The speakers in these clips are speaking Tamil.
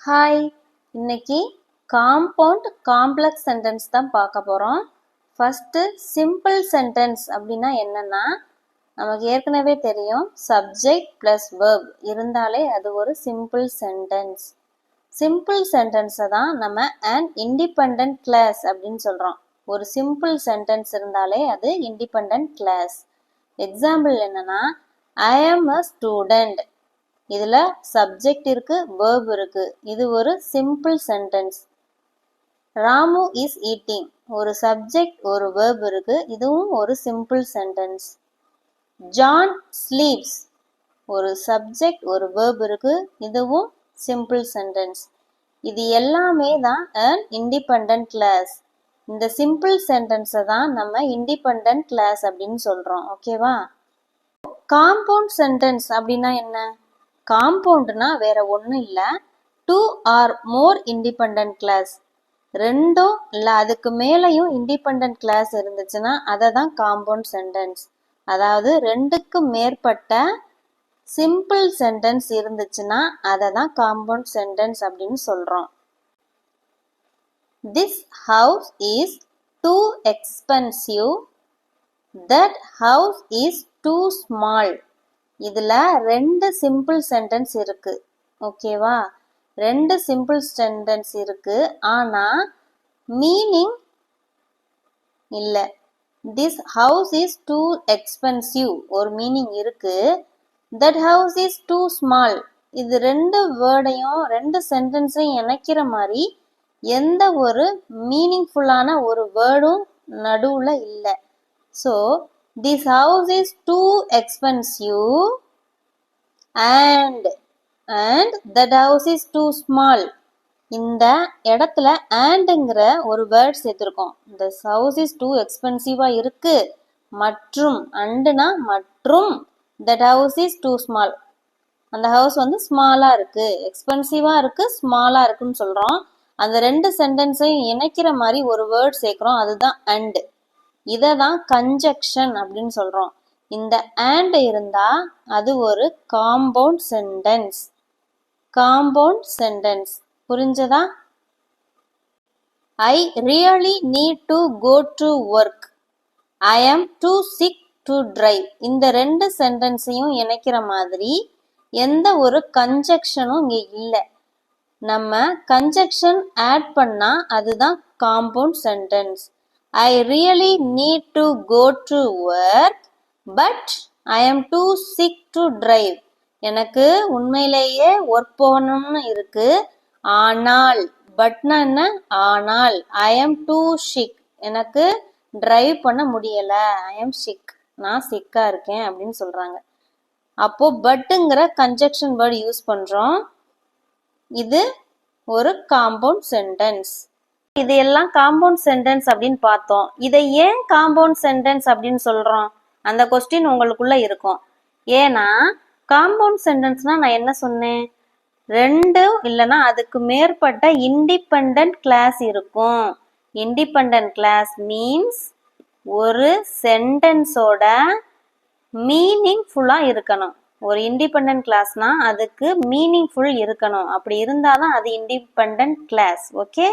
ஹாய், இன்னைக்கு காம்பவுண்ட் காம்ப்ளெக்ஸ் சென்டென்ஸ் தான் பார்க்க போகிறோம். ஃபஸ்ட்டு சிம்பிள் சென்டென்ஸ் அப்படின்னா என்னன்னா, நமக்கு ஏற்கனவே தெரியும் சப்ஜெக்ட் ப்ளஸ் verb இருந்தாலே அது ஒரு சிம்பிள் சென்டென்ஸ். சிம்பிள் சென்டென்ஸை தான் நம்ம an independent class அப்படின்னு சொல்கிறோம். ஒரு சிம்பிள் சென்டென்ஸ் இருந்தாலே அது இண்டிபெண்ட் கிளாஸ். எக்ஸாம்பிள் என்னன்னா, I am a student. இதுல சப்ஜெக்ட் இருக்கு, verb இருக்கு. இது ஒரு simple sentence. Ramu is eating. ஒரு சப்ஜெக்ட் ஒரு verb இருக்கு. இதுவும் ஒரு சிம்பிள் சென்டென்ஸ். John sleeps. ஒரு சப்ஜெக்ட் ஒரு verb இருக்கு. இதுவும் சிம்பிள் சென்டென்ஸ். இது எல்லாமே தான் an independent class. இந்த சிம்பிள் சென்டென்ஸை தான் நம்ம இண்டிபெண்டன்ட் கிளாஸ் அப்படின்னு சொல்றோம். ஓகேவா? காம்பவுண்ட் சென்டென்ஸ் அப்படின்னா என்ன? காம்பவுண்ட்னா வேற ஒன்றும் இல்லை, 2 or more independent class. ரெண்டும் இல்லை அதுக்கு மேலேயும் இண்டிபெண்டன்ட் கிளாஸ் இருந்துச்சுன்னா அதை தான் காம்பவுண்ட் சென்டென்ஸ். அதாவது ரெண்டுக்கு மேற்பட்ட சிம்பிள் சென்டென்ஸ் இருந்துச்சுன்னா அதை தான் காம்பவுண்ட் சென்டென்ஸ் அப்படின்னு சொல்றோம். This house is too expensive. That house is too small. இதுல ரெண்டு சிம்பிள் சென்டென்ஸ் இருக்கு. ஓகேவா? ரெண்டு சிம்பிள் சென்டென்ஸ் இருக்கு, ஆனா மீனிங் இல்ல. This house is too expensive ஒரு மீனிங் இருக்கு. That house is too small. இது ரெண்டு வேர்டையும் ரெண்டு சென்டென்ஸையும் இணைக்கிற மாதிரி எந்த ஒரு மீனிங்ஃபுல்லான ஒரு வேர்டும் நடுவுல இல்லை. So this house is too expensive and that house is too small. இந்த இடத்துல andங்கிற ஒரு word சேர்த்திருக்கோம். this house is too expensive இருக்கு மற்றும் அண்டுனா மற்றும் that house is too small. அந்த ஹவுஸ் வந்து ஸ்மாலா இருக்கு, எக்ஸ்பென்சிவா இருக்கு, ஸ்மாலா இருக்குன்னு சொல்றோம். அந்த ரெண்டு சென்டென்ஸையும் இணைக்கிற மாதிரி ஒரு வேர்ட் சேர்க்கிறோம், அதுதான் and. இதை தான் கன்ஜக்ஷன் அப்படின்னு சொல்றோம். இந்த and இருந்தா அது ஒரு காம்பவுண்ட் சென்டென்ஸ். காம்பவுண்ட் சென்டென்ஸ் புரிஞ்சதா? I really need to go to work. I am too sick to drive. இந்த ரெண்டு சென்டென்ஸையும் இணைக்கிற மாதிரி எந்த ஒரு கன்ஜக்ஷனும் இங்க இல்லை. நம்ம கன்ஜக்ஷன் ஆட் பண்ணா அதுதான் compound sentence. I really need to go to work, but I am too sick to drive. எனக்கு உண்மையிலேயே ஒர்க் போகணும்னு இருக்கு, ஆனால் பட்னா என்ன? ஆனால் I am too sick. எனக்கு டிரைவ் பண்ண முடியல, I am sick. நான் சிக்கா இருக்கேன் அப்படின்னு சொல்றாங்க. அப்போ பட்டுங்கிற கன்ஜக்ஷன் வேர்டு யூஸ் பண்றோம். இது ஒரு காம்பவுண்ட் சென்டென்ஸ். இது எல்லாம் காம்பவுண்ட் சென்டென்ஸ் அப்படின்னு பார்த்தோம். இதை ஏன் காம்பவுண்ட் சென்டென்ஸ் அப்படின்னு சொல்றோம்? அந்த கொஸ்டின் உங்களுக்குள்ள இருக்கும். ஏன்னா காம்பவுண்ட் சென்டென்ஸ்னா நான் என்ன சொன்னேன்? ரெண்டு இல்லைன்னா அதுக்கு மேற்பட்ட இண்டிபெண்டன்ட் கிளாஸ் இருக்கும். இண்டிபெண்டன்ட் கிளாஸ் மீன்ஸ் ஒரு சென்டென்ஸோட மீனிங்ஃபுல்லா இருக்கணும். ஒரு இண்டிபெண்டன்ட் கிளாஸ்னா அதுக்கு மீனிங்ஃபுல் இருக்கணும். அப்படி இருந்தாதான் அது independent class. Okay?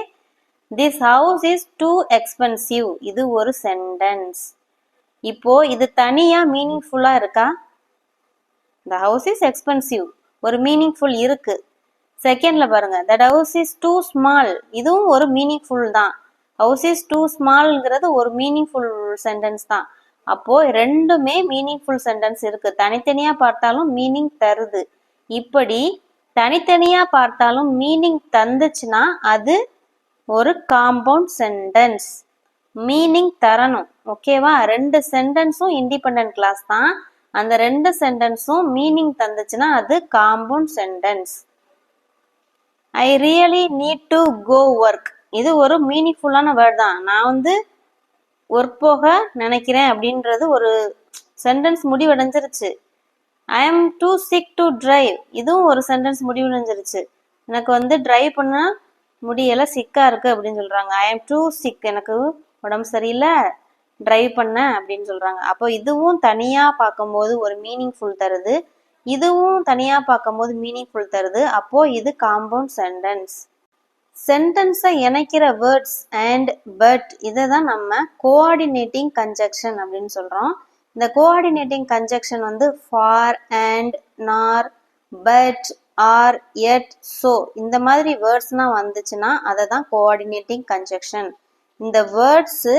This house is too expensive. இது ஒரு சென்டென்ஸ். இப்போ இது தனியா மீனிங்ஃபுல்லா இருக்கா? The house is expensive ஒரு மீனிங்ஃபுல் இருக்கு. செகண்ட்ல பாருங்க, that house is too small. இதுவும் ஒரு மீனிங்ஃபுல் தான். house is too smallங்கிறது ஒரு மீனிங்ஃபுல் சென்டென்ஸ் தான். அப்போ ரெண்டுமே மீனிங்ஃபுல் சென்டென்ஸ் இருக்கு. தனித்தனியா பார்த்தாலும் மீனிங் தருது. இப்படி தனித்தனியா பார்த்தாலும் மீனிங் தந்துச்சுன்னா அது ஒரு காம்பவுண்ட் சென்டென்ஸ். மீனிங் தரணும். ஓகேவா? ரெண்டு சென்டென்ஸும் இண்டிபெண்டன்ட் கிளாஸ் தான். அந்த ரெண்டு சென்டென்ஸும் மீனிங் தந்துச்சுன்னா அது compound sentence. I really need to go work. இது ஒரு மீனிங்ஃபுல்லான வேர்ட் தான். நான் வந்து ஒர்க் போக நினைக்கிறேன் அப்படின்றது ஒரு சென்டென்ஸ் முடிவடைஞ்சிருச்சு. I am too sick to drive. இதுவும் ஒரு சென்டென்ஸ் முடிவடைஞ்சிருச்சு. எனக்கு வந்து டிரைவ் பண்ண முடியல, சிக்கா இருக்கு அப்படின்னு சொல்றாங்க. ஐ எம் டூ சிக், எனக்கு உடம்பு சரியில்லை, டிரைவ் பண்ண அப்படின்னு சொல்றாங்க. அப்போ இதுவும் தனியா பார்க்கும்போது ஒரு மீனிங்ஃபுல் தருது. இதுவும் தனியா பார்க்கும்போது மீனிங்ஃபுல் தருது. அப்போ இது காம்பவுண்ட் சென்டென்ஸ். சென்டென்ஸை இணைக்கிற வேர்ட்ஸ் அண்ட் பட் இதை தான் நம்ம கோஆர்டினேட்டிங் கன்ஜக்ஷன் அப்படின்னு சொல்றோம். இந்த கோஆர்டினேட்டிங் கன்ஜக்ஷன் வந்து ஃபார், அண்ட், நார், பட், ஆர், எட், சோ இந்த மாதிரி வேர்ட்ஸ்லாம் வந்துச்சுன்னா அதை தான் கோஆர்டினேட்டிங் கன்ஜக்ஷன். இந்த வேர்ட்ஸ்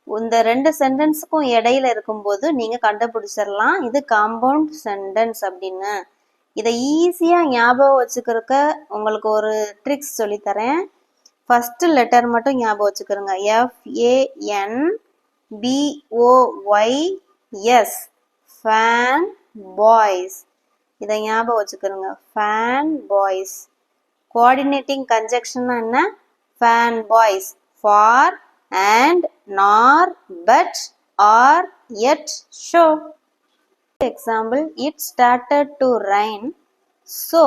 இந்த ரெண்டு சென்டென்ஸுக்கும் இடையில இருக்கும்போது நீங்க கண்டுபிடிச்சிடலாம் இது காம்பவுண்ட் சென்டென்ஸ் அப்படின்னு. இதை ஈஸியா ஞாபகம் வச்சுக்கிறதுக்கு உங்களுக்கு ஒரு ட்ரிக்ஸ் சொல்லித்தரேன். ஃபர்ஸ்ட் லெட்டர் மட்டும் ஞாபகம் வச்சுக்கிறோங்க. FANBOYS fan boys. இதை ஞாபகம் வச்சுக்கிறோங்க. Fan boys. கோஆர்டினேட்டிங் கன்ஜக்ஷன்னா என்ன? Fan boys. ஃபார், and, nor, but, or, yet, show. Example, it started to rain, so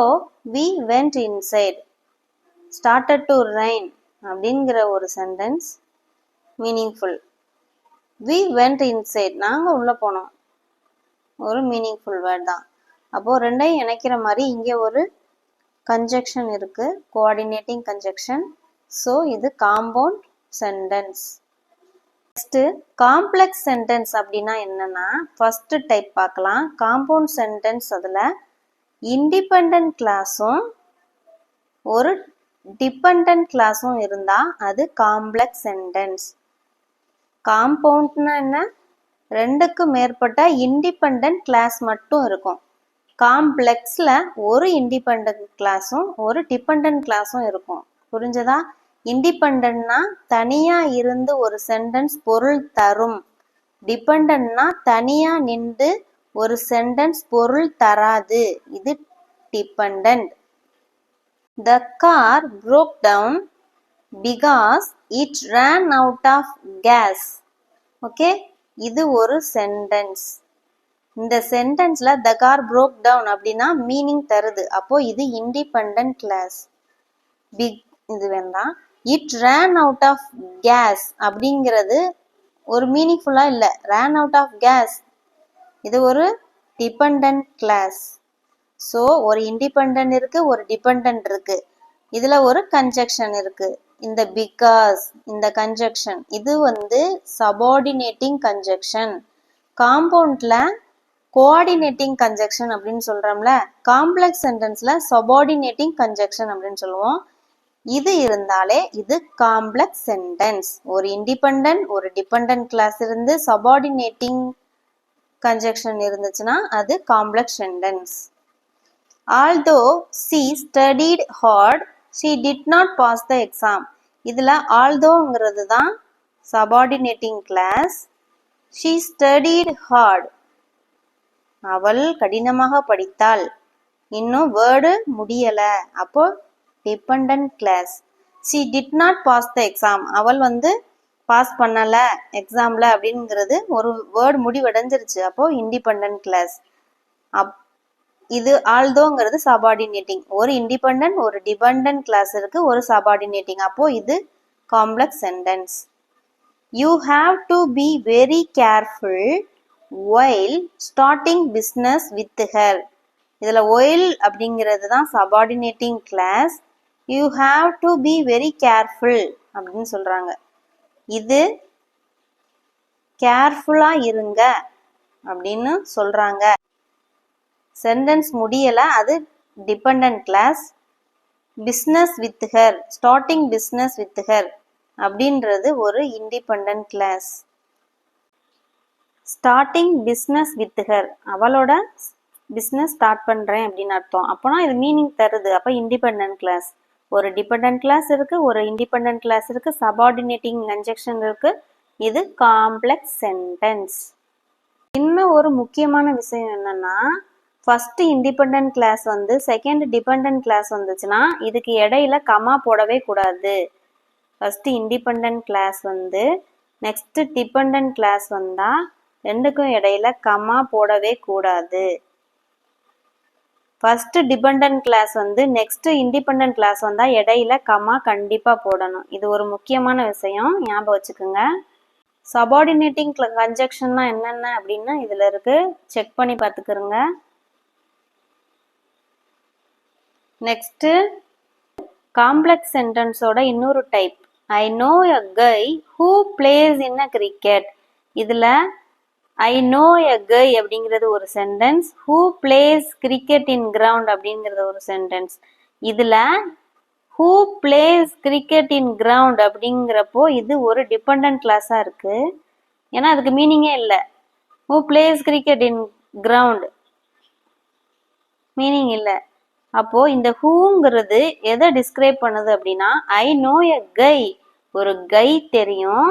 we went inside. Started to rain அப்படிங்கிற ஒரு sentence meaningful. we went inside நாங்க உள்ள போனோம் ஒரு மீனிங்ஃபுல் வேர்ட் தான். அப்போ ரெண்டையும் இணைக்கிற மாதிரி இங்கே ஒரு கன்ஜக்ஷன் இருக்கு, கோஆர்டினேட்டிங் கன்ஜக்ஷன். ஸோ இது compound sentence. Next complex sentence அப்படின்னா என்னன்னா ஃபர்ஸ்ட் டைப் பார்க்கலாம். காம்பவுண்ட் சென்டென்ஸ் அதுல இண்டிபெண்டன்ட் கிளாஸும் ஒரு டிபெண்டன்ட் கிளாஸும் இருந்தா அது காம்ப்ளெக்ஸ் சென்டென்ஸ். காம்பவுண்ட்னா என்ன? ரெண்டுக்கு மேற்பட்ட இண்டிபெண்டன்ட் கிளாஸ் மட்டும் இருக்கும். காம்ப்ளெக்ஸ்ல ஒரு இண்டிபெண்டன்ட் கிளாஸும் ஒரு டிபெண்டன்ட் கிளாஸும் இருக்கும். புரிஞ்சதா? இண்டிபெண்டன்ட்னா தனியா இருந்து ஒரு சென்டென்ஸ் பொருள் தரும். டிபெண்டன்ட்னா தனியா நின்று ஒரு சென்டென்ஸ் பொருள் தராது. இது dependent. The car broke down because it ran out of gas. Okay, இது ஒரு சென்டென்ஸ். இந்த சென்டென்ஸ்ல the car broke down அப்படின்னா மீனிங் தருது. அப்போ இது இண்டிபெண்டன்ட் கிளாஸ். பிக் இது வேண்டாம். It ran out of gas அப்படிங்கிறது ஒரு மீனிங்ஃபுல்லா இல்ல. ran out of gas இது ஒரு டிபெண்டன்ட் கிளாஸ். ஸோ ஒரு இண்டிபெண்டன்ட் இருக்கு, ஒரு டிபெண்டன்ட் இருக்கு. இதுல ஒரு கன்ஜக்ஷன் இருக்கு. இந்த பிகாஸ் இந்த கன்ஜக்ஷன் இது வந்து சபார்டினேட்டிங் கன்ஜக்ஷன். காம்பவுண்ட்ல கோஆர்டினேட்டிங் கன்ஜக்ஷன் அப்படின்னு சொல்றோம்ல, காம்ப்ளெக்ஸ் சென்டென்ஸ்ல சபார்டினேட்டிங் கன்ஜக்ஷன் அப்படின்னு சொல்லுவோம். இது இருந்தாலே இது காம்ப்ளெக்ஸ் சென்டென்ஸ். ஒரு இண்டிபெண்டன்ட் ஒரு டிபெண்டன்ட் கிளாஸ் இருந்து சபார்டினேட்டிங் கன்ஜக்ஷன் இருந்துச்சுன்னா அது complex sentence. Although she studied hard, she did not pass the exam. இதுல although-ங்கிறது தான் subordinating clause. She studied hard. அவள் கடினமாக படித்தாள். இன்னும் வேர்டு முடியல. அப்போ dependent class. she did not pass the exam. அவள் வந்து பாஸ் பண்ணல எக்ஸாம்ல அப்படிங்கிறது ஒரு வேர்டு முடிவடைஞ்சிருச்சு. அப்போ இண்டிபெண்டன்ட் கிளாஸ். இது ஆல்தோங்கிறது சபார்டினேட்டிங். ஒரு இண்டிபெண்டன்ட் ஒரு டிபெண்டன்ட் கிளாஸ் இருக்கு, ஒரு சபார்டினேட்டிங். அப்போ இது complex sentence. You have to be very careful while starting business with her. இதுல while அப்படிங்கிறது தான் subordinating clause. You have to be very careful அப்படின்னு சொல்றாங்க. இது கேர்ஃபுல்லா இருங்க அப்படின்னு சொல்றாங்க. சென்டென்ஸ் முடியல, அது dependent class. Business with her, starting business with her அப்படின்றது ஒரு independent class. Starting business with her, அவளோட பிஸ்னஸ் ஸ்டார்ட் பண்றேன் அப்படின்னு அர்த்தம். அப்போனா இது மீனிங் தருது. அப்போ இண்டிபெண்டன்ட் கிளாஸ். ஒரு டிபெண்டன்ட் கிளாஸ் இருக்கு, ஒரு இண்டிபெண்டன்ட் கிளாஸ் இருக்கு, சபார்டினேட்டிங் கன்ஜக்ஷன் இருக்கு. இது காம்ப்ளெக்ஸ் சென்டென்ஸ். இன்னும் ஒரு முக்கியமான விஷயம் என்னன்னா, ஃபர்ஸ்ட் இண்டிபெண்டன்ட் கிளாஸ் வந்து செகண்ட் டிபெண்டன்ட் கிளாஸ் வந்துச்சுன்னா இதுக்கு இடையில கமா போடவே கூடாது. ஃபர்ஸ்ட் இண்டிபெண்டன்ட் கிளாஸ் வந்து நெக்ஸ்ட் டிபெண்டன்ட் கிளாஸ் வந்தா ரெண்டுக்கும் இடையில கமா போடவே கூடாது. ஃபர்ஸ்ட் டிபெண்டன்ட் கிளாஸ் வந்து நெக்ஸ்ட் இண்டிபெண்டன்ட் கிளாஸ் வந்தா இடையில கமா கண்டிப்பா போடணும். இது ஒரு முக்கியமான விஷயம், ஞாபகம் வச்சுக்கோங்க. சபார்டினேட்டிங் கன்ஜக்ஷன்னா என்னென்ன அப்படின்னா இதுல இருக்கு, செக் பண்ணி பார்த்துக்கிறோங்க. நெக்ஸ்ட்டு காம்ப்ளெக்ஸ் சென்டென்ஸோட இன்னொரு type. I know a guy who plays in a cricket. இதில் ஐ நோ எ கை அப்படிங்கிறது ஒரு sentence, who plays cricket in ground அப்படிங்கிறது ஒரு சென்டென்ஸ். இதில் who plays cricket in ground அப்படிங்கிறப்போ இது ஒரு டிபெண்டன்ட் கிளாஸாக இருக்குது. ஏன்னா அதுக்கு மீனிங்கே இல்லை. Who plays cricket in ground meaning இல்லை. அப்போ இந்த ஹூங்கிறது எதை டிஸ்கிரைப் பண்ணுது அப்படின்னா, ஐ நோ எ கை, ஒரு கை தெரியும்,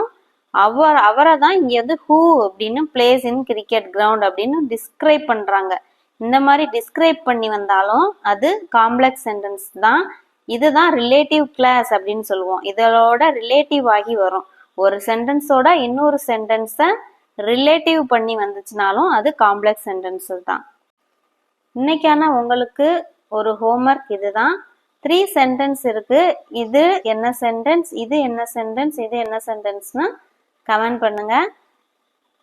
அவரை தான் இங்க வந்து ஹூ அப்படின்னு பிளேஸ் இன் கிரிக்கெட் கிரவுண்ட் அப்படின்னு டிஸ்கிரைப் பண்றாங்க. இந்த மாதிரி டிஸ்கிரைப் பண்ணி வந்தாலும் அது காம்ப்ளெக்ஸ் சென்டென்ஸ் தான். இதுதான் ரிலேட்டிவ் கிளாஸ் அப்படின்னு சொல்லுவோம். இதோட ரிலேட்டிவ் ஆகி வரும். ஒரு சென்டென்ஸோட இன்னொரு சென்டென்ஸை ரிலேட்டிவ் பண்ணி வந்துச்சுனாலும் அது காம்ப்ளெக்ஸ் சென்டென்ஸ் தான். இன்னைக்கான உங்களுக்கு ஒரு ஹோம்ஒர்க் இதுதான். 3 சென்டென்ஸ் இருக்கு. இது என்ன சென்டென்ஸ், இது என்ன சென்டென்ஸ், இது என்ன சென்டென்ஸ்னு கமெண்ட் பண்ணுங்க.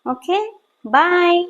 ஓகே, பாய்.